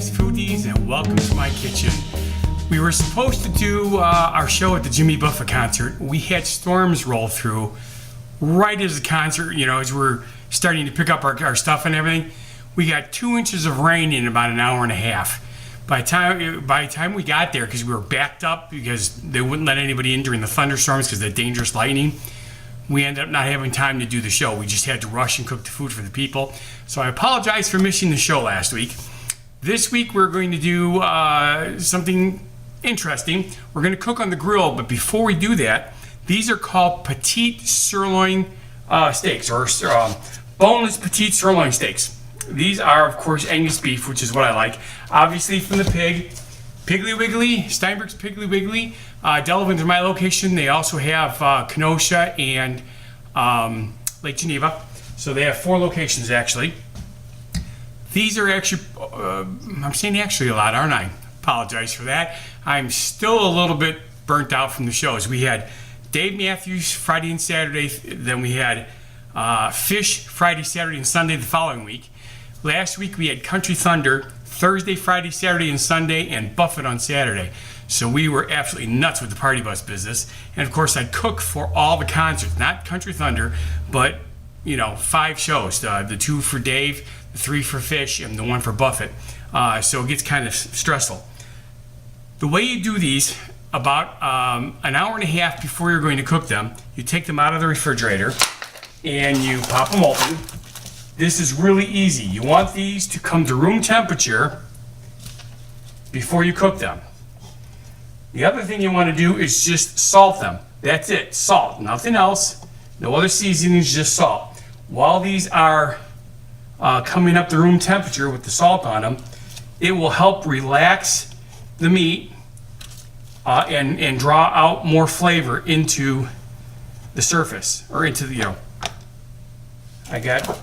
guys, foodies, and welcome to my kitchen. We were supposed to do our show at the Jimmy Buffett concert. We had storms roll through right as the concert, as we're starting to pick up our stuff and everything. We got 2 inches of rain in about an hour and a half. By the time we got there, because we were backed up because they wouldn't let anybody in during the thunderstorms because of the dangerous lightning, we ended up not having time to do the show. We just had to rush and cook the food for the people. So I apologize for missing the show last week. This week we're going to do something interesting. We're going to cook on the grill, but before we do that, these are called petite sirloin steaks, or boneless petite sirloin steaks. These are, of course, Angus beef, which is what I like. Obviously from the pig. Piggly Wiggly, Steinberg's Piggly Wiggly. Delavan is my location. They also have Kenosha and Lake Geneva. So they have 4 locations, actually. These are actually, I'm saying actually a lot, aren't I? Apologize for that. I'm still a little bit burnt out from the shows. We had Dave Matthews Friday and Saturday. Then we had Fish Friday, Saturday, and Sunday the following week. Last week we had Country Thunder Thursday, Friday, Saturday, and Sunday, and Buffett on Saturday. So we were absolutely nuts with the party bus business. And of course, I cook for all the concerts, not Country Thunder, but 5 shows: the 2 for Dave, the 3 for Fish, and the 1 for Buffett. So it gets kind of stressful. The way you do these, about an hour and a half before you're going to cook them, you take them out of the refrigerator and you pop them open. This is really easy. You want these to come to room temperature before you cook them. The other thing you want to do is just salt them. That's it, salt, nothing else. No other seasonings, just salt. While these are coming up to room temperature with the salt on them, it will help relax the meat and draw out more flavor into the surface, or into the, I got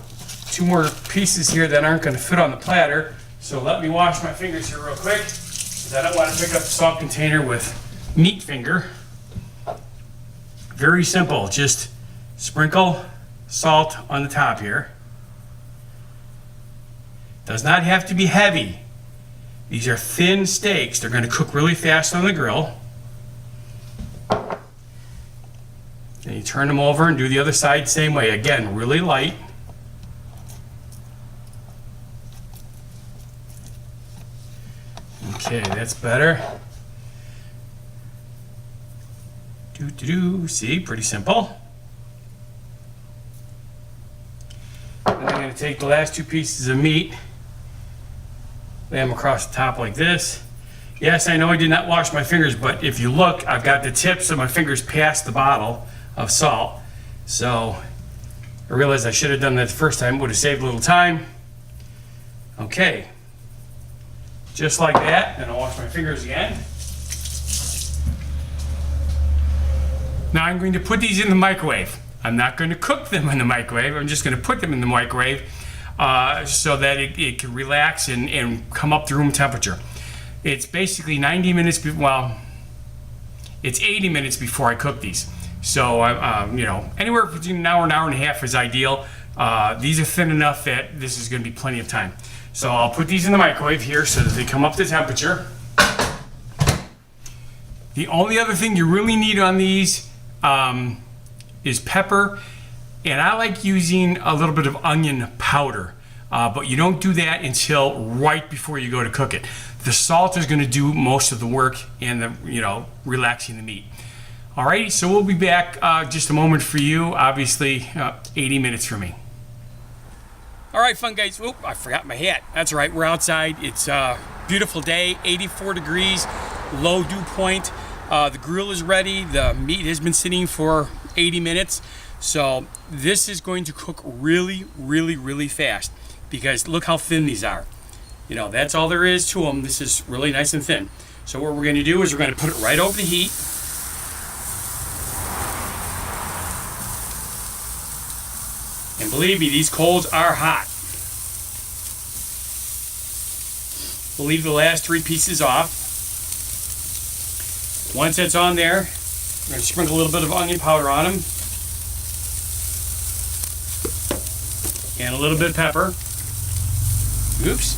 2 more pieces here that aren't going to fit on the platter, so let me wash my fingers here real quick, because I don't want to pick up the salt container with meat finger. Very simple, just sprinkle salt on the top here. Does not have to be heavy. These are thin steaks. They're going to cook really fast on the grill. And you turn them over and do the other side same way. Again, really light. Okay, that's better. See, pretty simple. And I'm going to take the last 2 pieces of meat, lay them across the top like this. Yes, I know I did not wash my fingers, but if you look, I've got the tips of my fingers past the bottle of salt. So I realized I should have done that the first time. It would have saved a little time. Okay. Just like that, and I'll wash my fingers again. Now I'm going to put these in the microwave. I'm not going to cook them in the microwave. I'm just going to put them in the microwave so that it can relax and come up to room temperature. It's basically 90 minutes, it's 80 minutes before I cook these. So, anywhere between an hour and a half is ideal. These are thin enough that this is going to be plenty of time. So I'll put these in the microwave here so that they come up to temperature. The only other thing you really need on these is pepper, and I like using a little bit of onion powder, but you don't do that until right before you go to cook it. The salt is going to do most of the work and the relaxing the meat. Alrighty, so we'll be back just a moment for you. Obviously, 80 minutes for me. All right, fun guys. Oop, I forgot my hat. That's all right. We're outside. It's a beautiful day, 84 degrees, low dew point. The grill is ready. The meat has been sitting for 80 minutes. So this is going to cook really, really, really fast, because look how thin these are. That's all there is to them. This is really nice and thin. So what we're going to do is we're going to put it right over the heat. And believe me, these coals are hot. We'll leave the last 3 pieces off. Once it's on there, we're going to sprinkle a little bit of onion powder on them. And a little bit of pepper. Oops.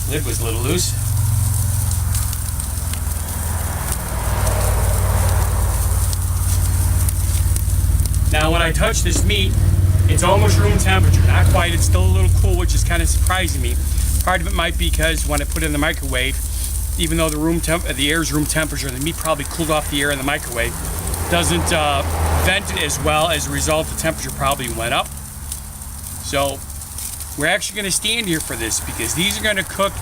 Lid was a little loose. Now when I touch this meat, it's almost room temperature. Not quite, it's still a little cool, which is kind of surprising me. Part of it might be because when I put it in the microwave, even though the air is room temperature, the meat probably cooled off the air in the microwave. Doesn't vent it as well. As a result, the temperature probably went up. So we're actually going to stand here for this because these are going to cook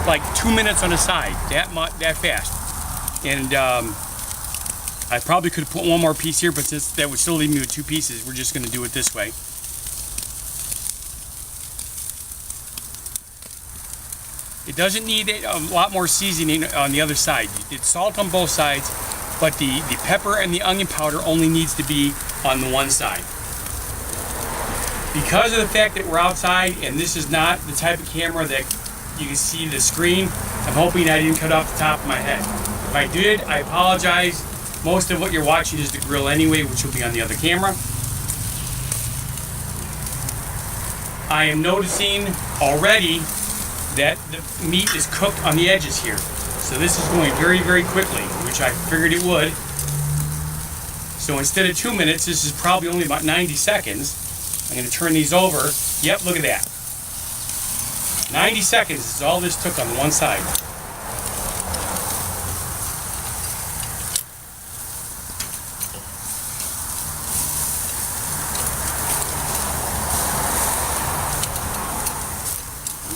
like 2 minutes on the side, that fast. And I probably could have put one more piece here, but since that would still leave me with 2 pieces, we're just going to do it this way. It doesn't need a lot more seasoning on the other side. You did salt on both sides, but the pepper and the onion powder only needs to be on the one side. Because of the fact that we're outside and this is not the type of camera that you can see the screen, I'm hoping I didn't cut off the top of my head. If I did, I apologize. Most of what you're watching is the grill anyway, which will be on the other camera. I am noticing already that the meat is cooked on the edges here. So this is going very, very quickly, which I figured it would. So instead of 2 minutes, this is probably only about 90 seconds. I'm going to turn these over. Yep, look at that. 90 seconds is all this took on one side.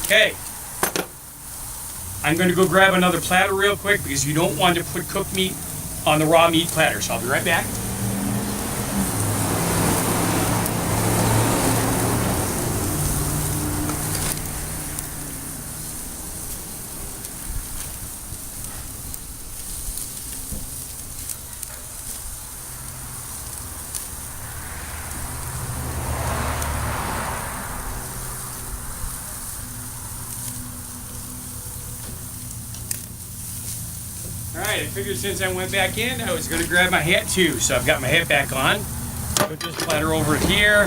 Okay. I'm going to go grab another platter real quick because you don't want to put cooked meat on the raw meat platter. So I'll be right back. Alright, I figured since I went back in, I was going to grab my hat too. So I've got my hat back on. Put this platter over here.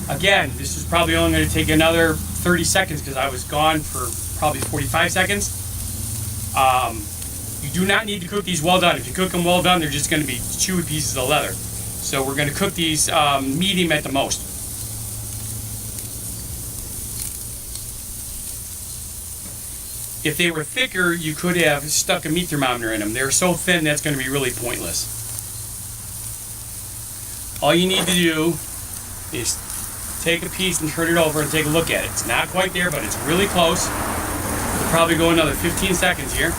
Again, this is probably only going to take another 30 seconds because I was gone for probably 45 seconds. You do not need to cook these well done. If you cook them well done, they're just going to be chewy pieces of leather. So we're going to cook these medium at the most. If they were thicker, you could have stuck a meat thermometer in them. They're so thin, that's going to be really pointless. All you need to do is take a piece and turn it over and take a look at it. It's not quite there, but it's really close. We'll probably go another 15 seconds here.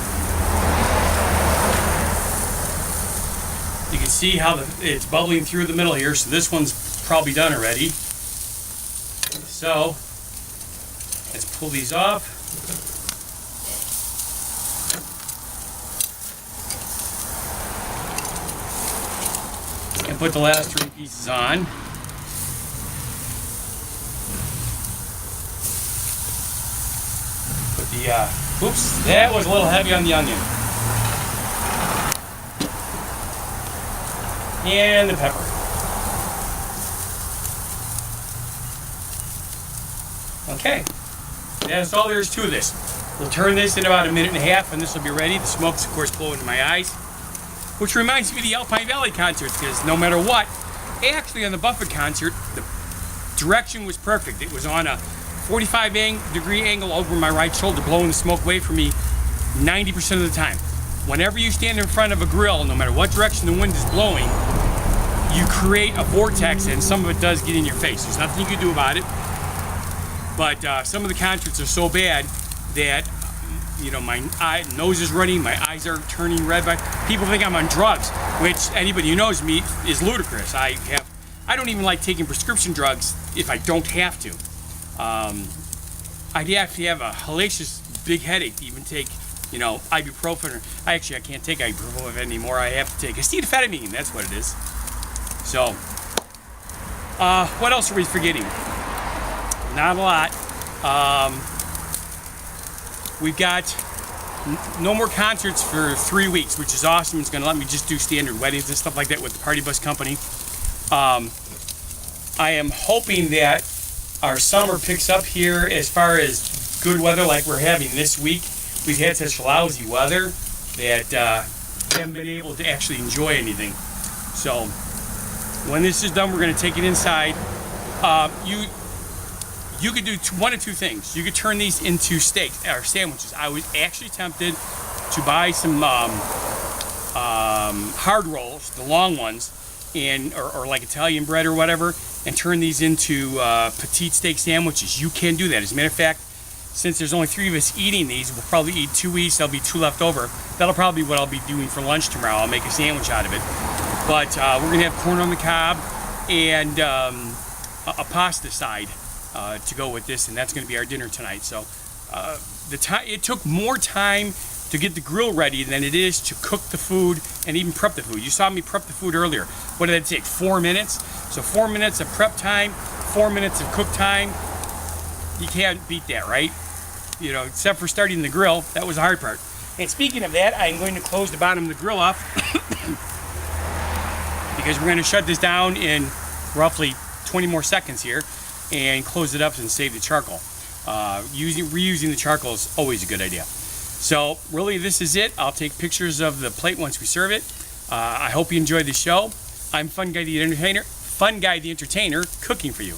You can see how it's bubbling through the middle here, so this one's probably done already. So, let's pull these off. And put the last 3 pieces on. Put the, oops, that was a little heavy on the onion. And the pepper. Okay, that's all there is to this. We'll turn this in about 1.5 minutes and this will be ready. The smoke's of course blowing in my eyes. Which reminds me of the Alpine Valley concerts, because no matter what, actually on the Buffett concert, the direction was perfect. It was on a 45-degree angle over my right shoulder, blowing the smoke away from me 90% of the time. Whenever you stand in front of a grill, no matter what direction the wind is blowing, you create a vortex, and some of it does get in your face. There's nothing you can do about it. But some of the concerts are so bad that, you know, my nose is running, my eyes are turning red. People think I'm on drugs, which anybody who knows me is ludicrous. I don't even like taking prescription drugs if I don't have to. I'd have to have a hellacious big headache to even take, you know, ibuprofen. Or I can't take ibuprofen anymore. I have to take acetaminophen. That's what it is. So, what else are we forgetting? Not a lot. We've got no more concerts for 3 weeks, which is awesome. It's going to let me just do standard weddings and stuff like that with the Party Bus Company. I am hoping that our summer picks up here as far as good weather like we're having this week. We've had such lousy weather that we haven't been able to actually enjoy anything. So when this is done, we're going to take it inside. You could do one of two things. You could turn these into steaks or sandwiches. I was actually tempted to buy some hard rolls, the long ones, and or like Italian bread or whatever, and turn these into petite steak sandwiches. You can do that. As a matter of fact, since there's only 3 of us eating these, we'll probably eat 2 each. There'll be 2 left over. That'll probably be what I'll be doing for lunch tomorrow. I'll make a sandwich out of it. But we're gonna have corn on the cob and a pasta side to go with this, and that's going to be our dinner tonight. So it took more time to get the grill ready than it is to cook the food and even prep the food. You saw me prep the food earlier. What did that take? 4 minutes? So 4 minutes of prep time, 4 minutes of cook time. You can't beat that, right? You know, except for starting the grill. That was the hard part. And speaking of that, I'm going to close the bottom of the grill off because we're going to shut this down in roughly 20 more seconds here and close it up and save the charcoal. Reusing the charcoal is always a good idea. So really, this is it. I'll take pictures of the plate once we serve it. I hope you enjoyed the show. I'm Funguy the Entertainer, cooking for you.